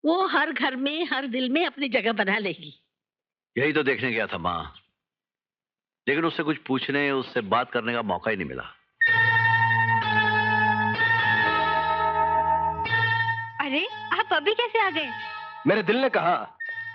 वो हर घर में, हर दिल में अपनी जगह बना लेगी। यही तो देखने गया था माँ, लेकिन उससे कुछ पूछने, उससे बात करने का मौका ही नहीं मिला। अरे आप अभी कैसे आ गए? मेरे दिल ने कहा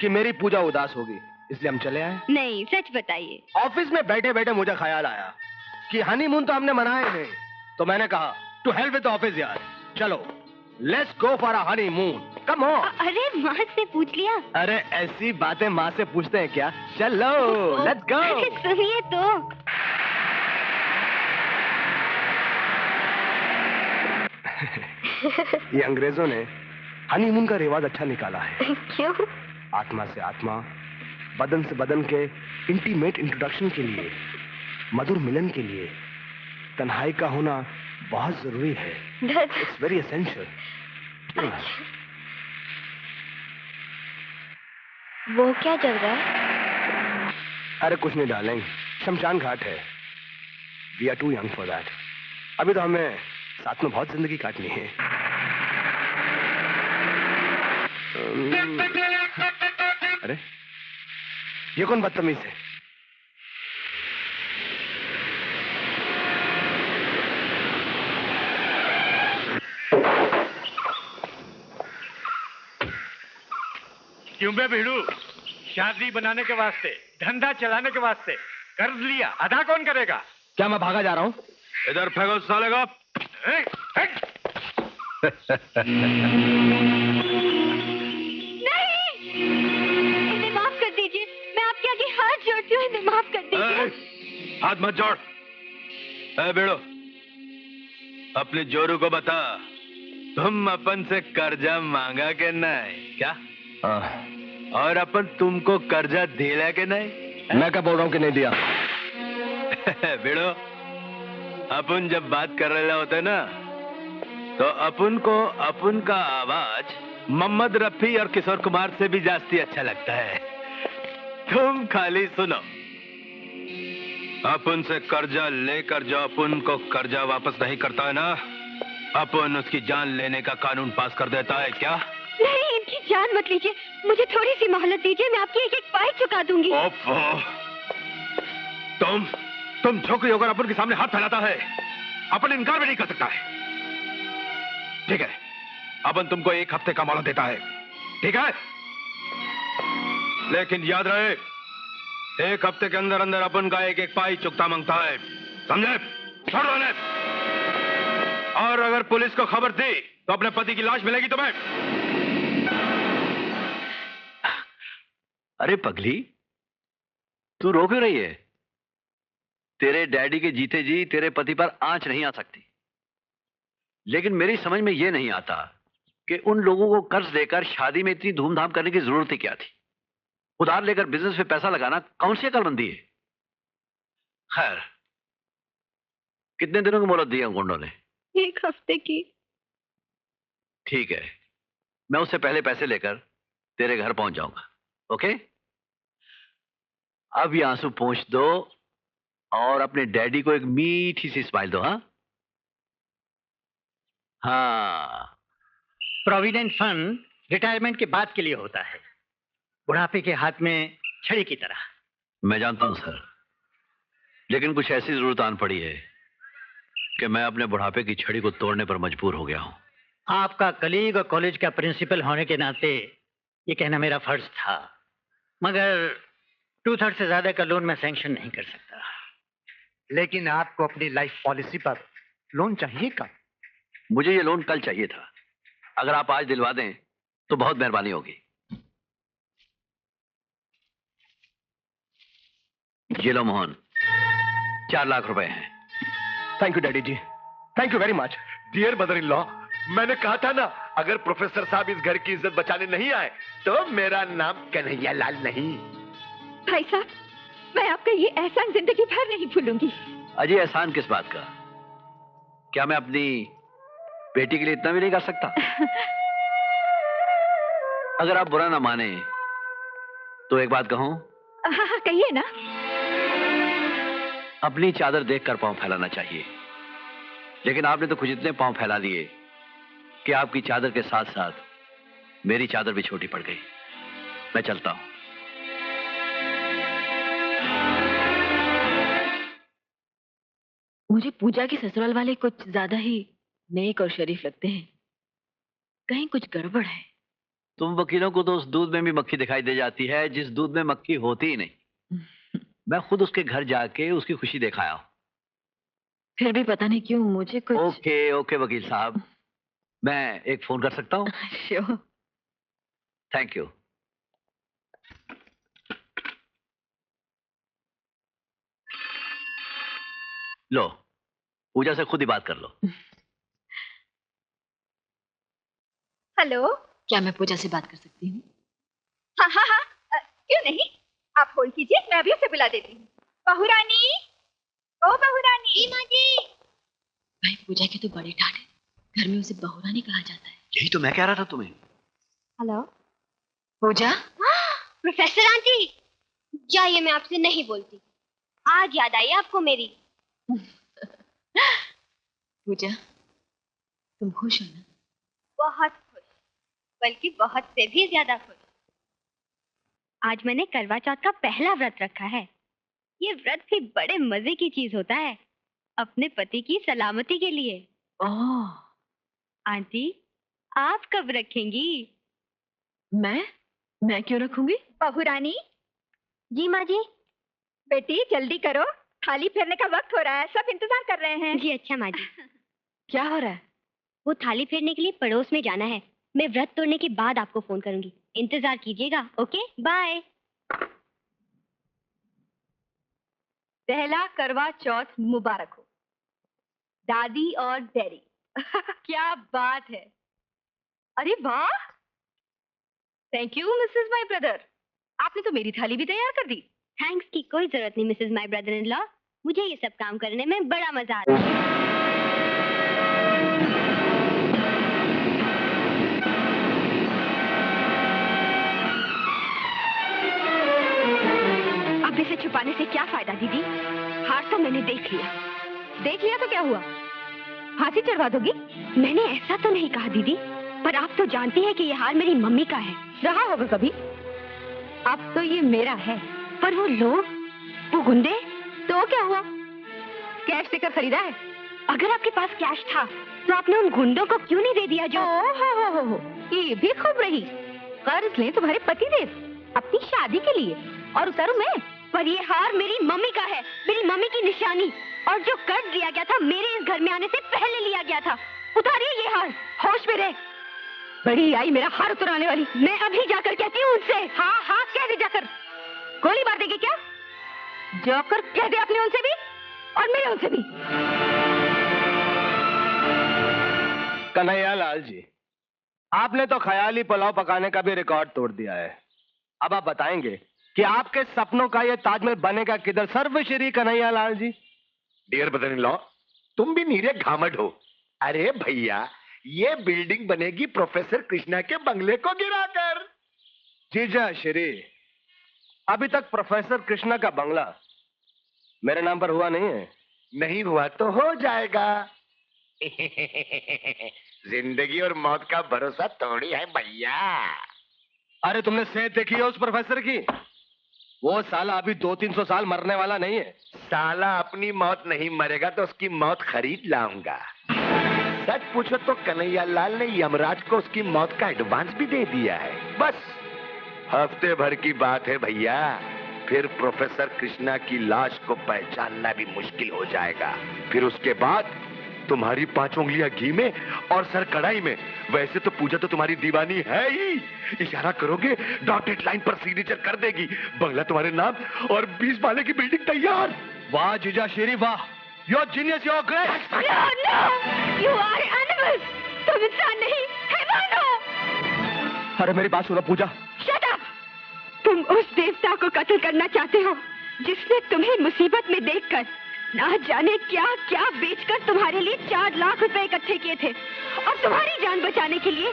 कि मेरी पूजा उदास होगी, इसलिए हम चले आए। नहीं, सच बताइए। ऑफिस में बैठे बैठे मुझे ख्याल आया कि हनीमून तो हमने मनाया ही नहीं, तो मैंने कहा टू हेल्प विद ऑफिस यार, चलो let's go for a honeymoon, come on. अरे माँ से पूछ लिया? अरे ऐसी बातें माँ से पूछते हैं क्या? चलो लेट्स गो। सुनिए तो। ये अंग्रेजों ने हनीमून का रिवाज अच्छा निकाला है। क्यों? आत्मा से आत्मा, बदन से बदन के इंटीमेट इंट्रोडक्शन के लिए, मधुर मिलन के लिए तन्हाई का होना बहुत जरूरी है। It's very essential. वो क्या चल रहा है? अरे कुछ नहीं डालेंगे, शमशान घाट है। We are too young for that. अभी तो हमें साथ में बहुत जिंदगी काटनी है। अरे ये कौन बदतमीज है? क्यों बे भिड़ू? शादी बनाने के वास्ते, धंधा चलाने के वास्ते कर्ज लिया, अदा कौन करेगा? क्या मैं भागा जा रहा हूँ? इधर फेंको साले को। इन्हें माफ कर दीजिए, मैं आपके आगे हाथ जोड़ती हूँ, इन्हें माफ कर दीजिए। हाथ मत जोड़। बेड़ो, अपने जोरू को बता, तुम अपन से कर्जा मांगा के नहीं क्या? और अपन तुमको कर्जा दिला के नहीं? मैं क्या बोल रहा हूँ कि नहीं दिया? बेड़ो, अपन जब बात कर रहे होते ना, तो अपन को अपन का आवाज मोहम्मद रफी और किशोर कुमार से भी जास्ती अच्छा लगता है। तुम खाली सुनो। अपन से कर्जा लेकर जो अपन को कर्जा वापस नहीं करता है ना, अपन उसकी जान लेने का कानून पास कर देता है क्या? नहीं, इनकी जान मत लीजिए, मुझे थोड़ी सी मोहलत दीजिए, मैं आपकी एक एक पाई चुका दूंगी। तुम छोकरी होकर अपन के सामने हाथ फैलाता है, अपन इनकार भी नहीं कर सकता है। ठीक है, अपन तुमको 1 हफ्ते का मोहलत देता है, ठीक है? लेकिन याद रहे, 1 हफ्ते के अंदर अंदर अपन का एक एक पाई चुकता मांगता है, समझे? छोड़ दो इन्हें। और अगर पुलिस को खबर दी तो अपने पति की लाश मिलेगी तुम्हें। अरे पगली, तू रो क्यों रही है? तेरे डैडी के जीते जी तेरे पति पर आंच नहीं आ सकती, लेकिन मेरी समझ में यह नहीं आता कि उन लोगों को कर्ज लेकर शादी में इतनी धूमधाम करने की जरूरत ही क्या थी? उधार लेकर बिजनेस में पैसा लगाना कौन सी अकलमंदी है? खैर, कितने दिनों की मोहलत दी है गुंडों ने? 1 हफ्ते की। ठीक है, मैं उससे पहले पैसे लेकर तेरे घर पहुंच जाऊंगा, ओके? अब ये आंसू पोंछ दो और अपने डैडी को एक मीठी सी स्माइल दो। हाँ हाँ। प्रोविडेंट फंड रिटायरमेंट के बाद के लिए होता है, बुढ़ापे के हाथ में छड़ी की तरह। मैं जानता हूं सर, लेकिन कुछ ऐसी जरूरत आन पड़ी है कि मैं अपने बुढ़ापे की छड़ी को तोड़ने पर मजबूर हो गया हूं। आपका कलीग और कॉलेज का प्रिंसिपल होने के नाते ये कहना मेरा फर्ज था, मगर 2/3 से ज्यादा का लोन मैं सैंक्शन नहीं कर सकता। लेकिन आपको अपनी लाइफ पॉलिसी पर लोन चाहिए कब? मुझे ये लोन कल चाहिए था। अगर आप आज दिलवा दें तो बहुत मेहरबानी होगी। ये लो मोहन, 4 लाख रुपए हैं। Thank you daddy ji, thank you very much. Dear mother in law, मैंने कहा था ना, अगर प्रोफेसर साहब इस घर की इज्जत बचाने नहीं आए तो मेरा नाम कन्हैया लाल नहीं। भाई साहब, मैं आपका ये एहसान जिंदगी भर नहीं भूलूंगी। अजय, एहसान किस बात का? क्या मैं अपनी बेटी के लिए इतना भी नहीं कर सकता? अगर आप बुरा ना माने तो एक बात कहूं? हाँ कहिए ना। अपनी चादर देखकर पांव फैलाना चाहिए, लेकिन आपने तो कुछ इतने पांव फैला दिए कि आपकी चादर के साथ साथ मेरी चादर भी छोटी पड़ गई। मैं चलता हूं। मुझे पूजा के ससुराल वाले कुछ ज्यादा ही नेक और शरीफ लगते हैं। कहीं कुछ गड़बड़ है? तुम वकीलों को तो उस दूध में भी मक्खी दिखाई दे जाती है जिस दूध में मक्खी होती ही नहीं। मैं खुद उसके घर जाके उसकी खुशी दिखाया हूं। फिर भी पता नहीं क्यों मुझे कुछ। ओके ओके वकील साहब, मैं एक फोन कर सकता हूं? श्योर। Thank you. लो, पूजा से खुद ही बात कर लो। हेलो। क्या मैं पूजा से बात कर सकती हूँ? हाँ हाँ हाँ, क्यों नहीं, आप होल्ड कीजिए, मैं अभी उसे बुला देती हूँ। बहू रानी, ओ बहू रानी। माँ जी। भाई पूजा के तो बड़े ठाट है, घर में उसे बहू रानी कहा जाता है। यही तो मैं कह रहा था तुम्हें। हेलो पूजा। प्रोफेसर आंटी, जाइए, मैं आपसे नहीं बोलती। आज याद आई आपको मेरी। पूजा, तुम खुश हो ना? बहुत खुश, बल्कि बहुत से भी ज्यादा खुश। आज मैंने करवा चौथ का पहला व्रत रखा है। ये व्रत भी बड़े मजे की चीज होता है, अपने पति की सलामती के लिए। ओह। आंटी, आप कब रखेंगी? मैं क्यों रखूंगी? बहू रानी। जी माँ जी। बेटी जल्दी करो, थाली फेरने का वक्त हो रहा है, सब इंतजार कर रहे हैं। जी अच्छा माँ जी। क्या हो रहा है? वो थाली फेरने के लिए पड़ोस में जाना है। मैं व्रत तोड़ने के बाद आपको फोन करूंगी, इंतजार कीजिएगा। Okay bye. पहला करवा चौथ मुबारक हो दादी और डैडी। क्या बात है, अरे वाह, thank you Mrs my brother, आपने तो मेरी थाली भी तैयार कर दी। थैंक्स की कोई जरूरत नहीं Mrs my brother in law, मुझे ये सब काम करने में बड़ा मजा आता है। अब इसे छुपाने से क्या फायदा दीदी, हार तो मैंने देख लिया। देख लिया तो क्या हुआ, फांसी चढ़वा दोगी? मैंने ऐसा तो नहीं कहा दीदी, पर आप तो जानती हैं कि ये हार मेरी मम्मी का है। रहा होगा कभी, अब तो ये मेरा है। पर वो लोग, वो गुंडे, तो क्या हुआ, कैश देकर खरीदा है। अगर आपके पास कैश था तो आपने उन गुंडों को क्यों नहीं दे दिया जो। हो, ये भी खूब रही, कर्ज ले तुम्हारे पति देव अपनी शादी के लिए, और उतारू मैं। पर ये हार मेरी मम्मी का है, मेरी मम्मी की निशानी, और जो कर्ज लिया गया था मेरे इस घर में आने से पहले लिया गया था। उतारिए ये हार, होश में रहे। बड़ी आई मेरा हार उतराने वाली। मैं अभी जाकर कहती हूँ उनसे। हाँ कह दे जाकर, गोली मार देगी क्या? जाकर कह दे अपने उनसे भी और मेरे उनसे भी। कन्हैया लाल जी, आपने तो ख्याली पुलाव पकाने का भी रिकॉर्ड तोड़ दिया है। अब आप बताएंगे कि आपके सपनों का ये ताजमहल बनेगा किधर, सर्व Shri Kanhaiya Lal ji? Dear brother in law, तुम भी नीरे घामट हो। अरे भैया, ये बिल्डिंग बनेगी प्रोफेसर कृष्णा के बंगले को गिराकर। जीजा श्री, अभी तक प्रोफेसर कृष्णा का बंगला मेरे नाम पर हुआ नहीं है। नहीं हुआ तो हो जाएगा। जिंदगी और मौत का भरोसा थोड़ी है भैया। अरे तुमने सेहत देखी है उस प्रोफेसर की? वो साला अभी 200-300 साल मरने वाला नहीं है। साला अपनी मौत नहीं मरेगा तो उसकी मौत खरीद लाऊंगा। सच पूछो तो कन्हैया लाल ने यमराज को उसकी मौत का एडवांस भी दे दिया है। बस हफ्ते भर की बात है भैया, फिर प्रोफेसर कृष्णा की लाश को पहचानना भी मुश्किल हो जाएगा। फिर उसके बाद तुम्हारी 5 उंगलियां घी में और सर कढ़ाई में। वैसे तो पूजा तो तुम्हारी दीवानी है ही, इशारा करोगे डॉटेड लाइन पर सिग्नेचर कर देगी, बंगला तुम्हारे नाम और 20 माले की बिल्डिंग तैयार। वाह जीजा श्री वाह, your genius, your great. No, you are animals. तुम इंसान नहीं, हैवान हो। अरे मेरी बात सुनो पूजा। Shut up. तुम उस देवता को कत्ल करना चाहते हो जिसने तुम्हें मुसीबत में देखकर ना जाने क्या क्या बेचकर तुम्हारे लिए 4 लाख रुपए इकट्ठे किए थे, और तुम्हारी जान बचाने के लिए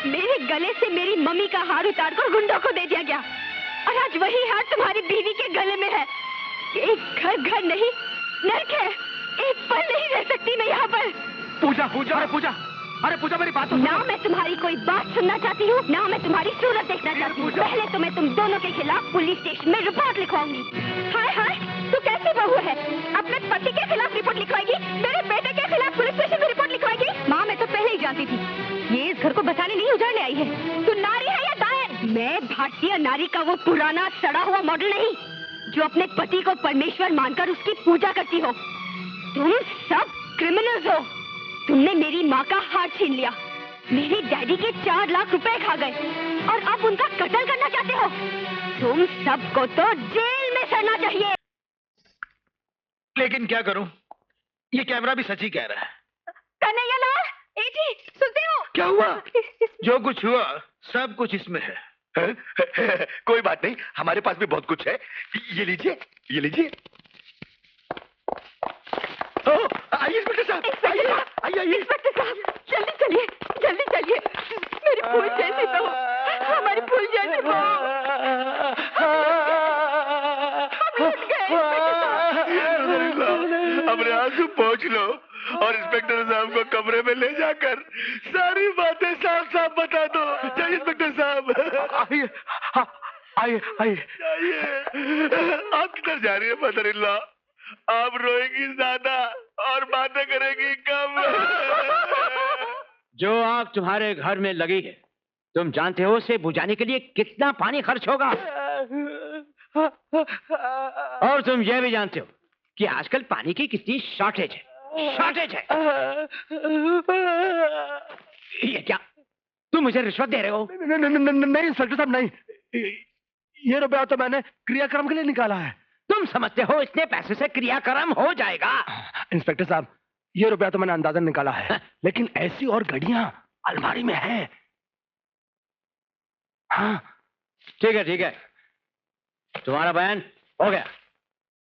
मेरे गले से मेरी मम्मी का हार उतार कर गुंडों को दे दिया गया, और आज वही हार तुम्हारी बीवी के गले में है। एक घर नहीं, नर्क है। एक पल नहीं रह सकती मैं यहाँ पर। पूजा पूजा, अरे पूजा, अरे पूजा मेरी बात तो ना मैं तुम्हारी कोई बात सुनना चाहती हूँ, ना मैं तुम्हारी सूरत देखना चाहती हूँ। पहले तो मैं तुम दोनों के खिलाफ पुलिस स्टेशन में रिपोर्ट लिखवाऊंगी। हाय हाय, तू कैसी बहू है? अपने पति के खिलाफ रिपोर्ट लिखवाएगी, मेरे बेटे के खिलाफ पुलिस स्टेशन में रिपोर्ट लिखवाएगी? माँ, मैं तो पहले ही जानती थी ये इस घर को बचाने नहीं उजाड़ने आई है। तू नारी है या दायर? मैं भारतीय नारी का वो पुराना सड़ा हुआ मॉडल नहीं जो अपने पति को परमेश्वर मानकर उसकी पूजा करती हो। तुम सब क्रिमिनल्स हो। तुमने मेरी माँ का हाथ छीन लिया, मेरे डैडी के 4 लाख रुपए खा गए और अब उनका कत्ल करना चाहते हो। तुम सबको तो जेल में सड़ना चाहिए। लेकिन क्या करूं, ये कैमरा भी सच ही कह रहा है। कन्हैयालाल, ए जी, सुनते हो? क्या हुआ? जो कुछ हुआ सब कुछ इसमें है। कोई बात नहीं, हमारे पास भी बहुत कुछ है। ये लीजिए, ये लीजिए। आइए इंस्पेक्टर साहब, आइए आइए आइए। इंस्पेक्टर साहब, जल्दी चलिए, जल्दी चलिए। मेरी फूल जैसी बहू, हमारी फूल जैसी बहू। अपने आंसू पोंछ लो और इंस्पेक्टर साहब को कमरे में ले जाकर सारी बातें साफ साफ बता दो। जाइए इंस्पेक्टर साहब। आइए आइए आइए। आप किधर जा रही है मदर इन लॉ? आप रोएगी ज्यादा और बातें करेगी कम। जो आग तुम्हारे घर में लगी है, तुम जानते हो उसे बुझाने के लिए कितना पानी खर्च होगा? और तुम यह भी जानते हो कि आजकल पानी की कितनी शॉर्टेज है। ये क्या, तुम मुझे रिश्वत दे रहे हो? नहीं इंस्पेक्टर साहब, नहीं। ये रुपया तो मैंने क्रियाक्रम के लिए निकाला है। तुम समझते हो इतने पैसे से क्रियाक्रम हो जाएगा? इंस्पेक्टर साहब, ये रुपया तो मैंने अंदाजन निकाला है, लेकिन ऐसी और घड़ियां अलमारी में है। हाँ ठीक है, तुम्हारा बयान हो गया।